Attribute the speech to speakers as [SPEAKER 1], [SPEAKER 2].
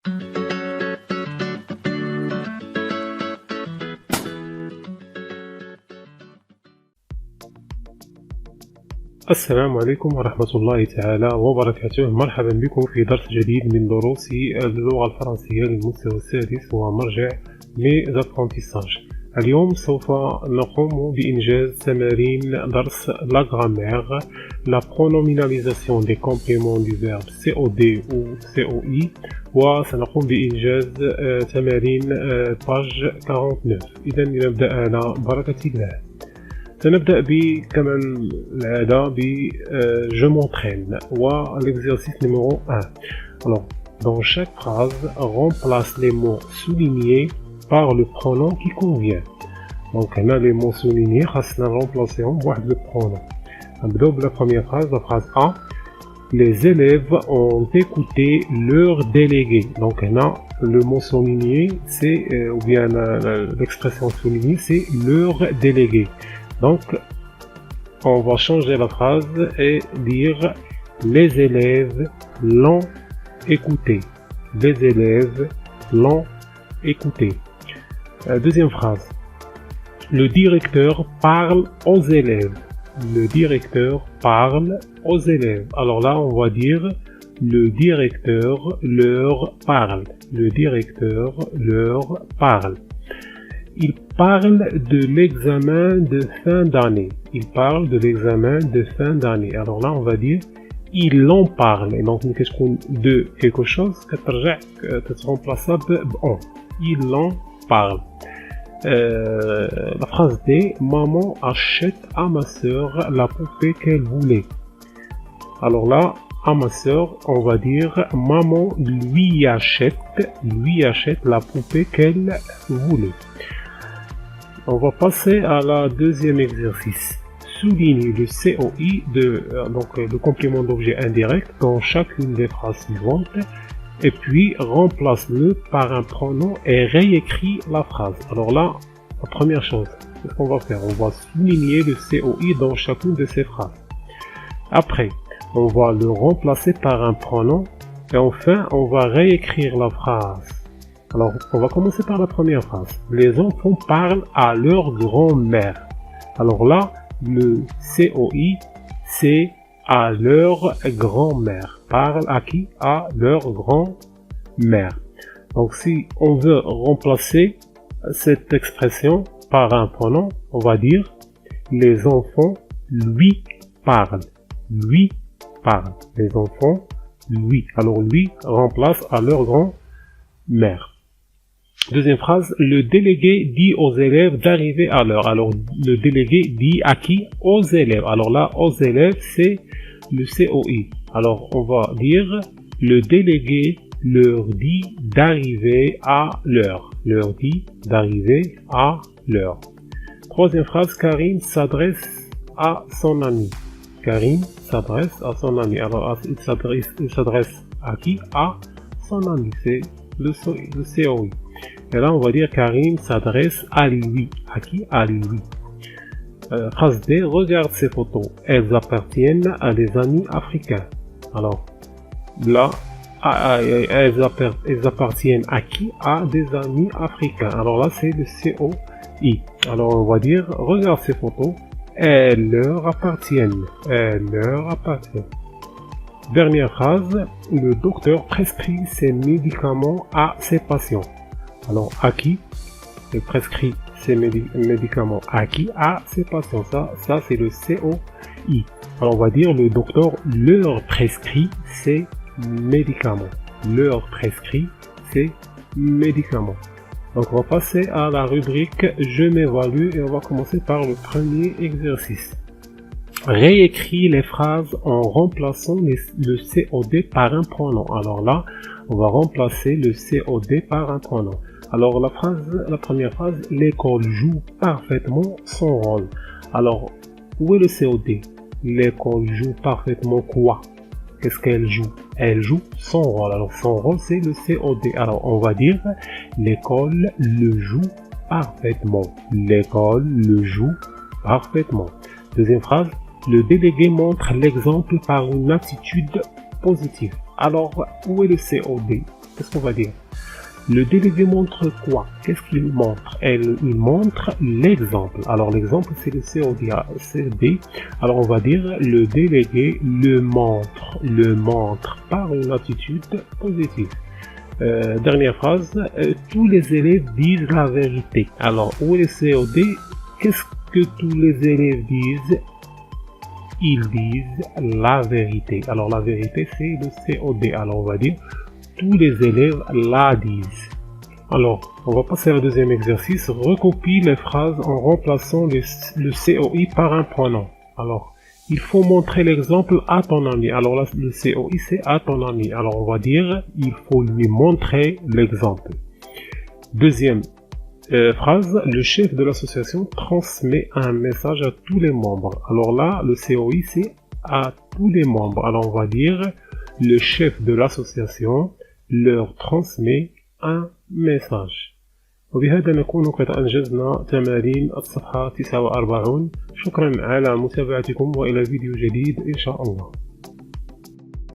[SPEAKER 1] السلام عليكم ورحمة الله تعالى وبركاته. مرحبا بكم في درس جديد من دروس اللغة الفرنسية للمستوى السادس ومرجع ميزابرونتيساج. اليوم سوف نقوم بإنجاز تمارين درس la grammaire, la pronominalisation des compléments du verbe COD ou COI وسنقوم بإنجاز تمارين page 49. إذا نبدأ على بركة الله. سنبدأ كما العادة ب je m'entraîne و l'exercice numéro 1. Alors, dans chaque phrase, remplace les mots soulignés par le pronom qui convient. Donc, on a les mots soulignés, خاصنا remplacer بواحد le pronom. نبدأ بلا première phrase, la phrase A. Les élèves ont écouté leur délégué. Donc, on a le mot souligné, c'est ou bien l'expression soulignée, c'est leur délégué. Donc, on va changer la phrase et dire les élèves l'ont écouté. Les élèves l'ont écouté. Deuxième phrase. Le directeur parle aux élèves. Le directeur parle aux élèves. Alors là, on va dire le directeur leur parle. Le directeur leur parle. Il parle de l'examen de fin d'année. Il parle de l'examen de fin d'année. Alors là, on va dire il en parle. Et donc, qu'est-ce qu'on de quelque chose que tu remplaces on. Il en parle. La phrase D. Maman achète à ma sœur la poupée qu'elle voulait. Alors là, à ma sœur, on va dire maman lui achète la poupée qu'elle voulait. On va passer à la deuxième exercice. Souligne le COI donc le complément d'objet indirect dans chacune des phrases suivantes et puis remplace-le par un pronom et réécris la phrase. Alors là, la première chose, qu'est-ce qu'on va faire? On va souligner le COI dans chacune de ces phrases. Après, on va le remplacer par un pronom et enfin, on va réécrire la phrase. Alors, on va commencer par la première phrase. Les enfants parlent à leur grand-mère. Alors là, le COI, c'est à leur grand-mère. Parle à qui? À leur grand-mère. Donc, si on veut remplacer cette expression par un pronom, on va dire les enfants lui parlent. Lui parle. Les enfants lui. Alors, lui remplace à leur grand-mère. Deuxième phrase, le délégué dit aux élèves d'arriver à l'heure. Alors, le délégué dit à qui? Aux élèves. Alors là, aux élèves, c'est le COI. Alors, on va dire, le délégué leur dit d'arriver à l'heure. Leur dit d'arriver à l'heure. Troisième phrase, Karim s'adresse à son ami. Karim s'adresse à son ami. Alors, il s'adresse à qui? À son ami. C'est le COI. Et là, on va dire Karim s'adresse à lui. À qui? À lui. Phrase D. Regarde ces photos. Elles appartiennent à des amis africains. Alors, là, elles appartiennent à qui? À des amis africains. Alors là, c'est le COI. Alors, on va dire, regarde ces photos. Elles leur appartiennent. Elles leur appartiennent. Dernière phrase. Le docteur prescrit ses médicaments à ses patients. Alors, à qui? Il prescrit ces médicaments. À qui? À ses patients. Ça c'est le COI. Alors, on va dire le docteur leur prescrit ses médicaments. Leur prescrit ses médicaments. Donc, on va passer à la rubrique Je m'évalue et on va commencer par le premier exercice. Réécris les phrases en remplaçant le COD par un pronom. Alors là, on va remplacer le COD par un pronom. Alors la première phrase, l'école joue parfaitement son rôle. Alors, où est le COD? L'école joue parfaitement quoi? Qu'est-ce qu'elle joue? Elle joue son rôle. Alors son rôle, c'est le COD. Alors on va dire, l'école le joue parfaitement. L'école le joue parfaitement. Deuxième phrase, le délégué montre l'exemple par une attitude positive. Alors, où est le COD? qu'est-ce qu'on va dire? Le délégué montre quoi? Qu'est-ce qu'il montre? Il montre l'exemple. Alors l'exemple c'est le COD. Alors on va dire le délégué le montre par une attitude positive. Dernière phrase, tous les élèves disent la vérité. Alors où est le COD? Qu'est-ce que tous les élèves disent? Ils disent la vérité. Alors la vérité c'est le COD. Alors on va dire tous les élèves la disent. Alors, on va passer au deuxième exercice. Recopie les phrases en remplaçant le COI par un pronom. Alors, il faut montrer l'exemple à ton ami. Alors là, le COI c'est à ton ami. Alors on va dire, il faut lui montrer l'exemple. Deuxième phrase, le chef de l'association transmet un message à tous les membres. Alors là, le COI c'est à tous les membres. Alors on va dire, le chef de l'association leur transmet un message. وبهذا نكون قد أنجزنا تمارين الصفحة 49. شكرا على متابعتكم وإلى فيديو جديد إن شاء الله.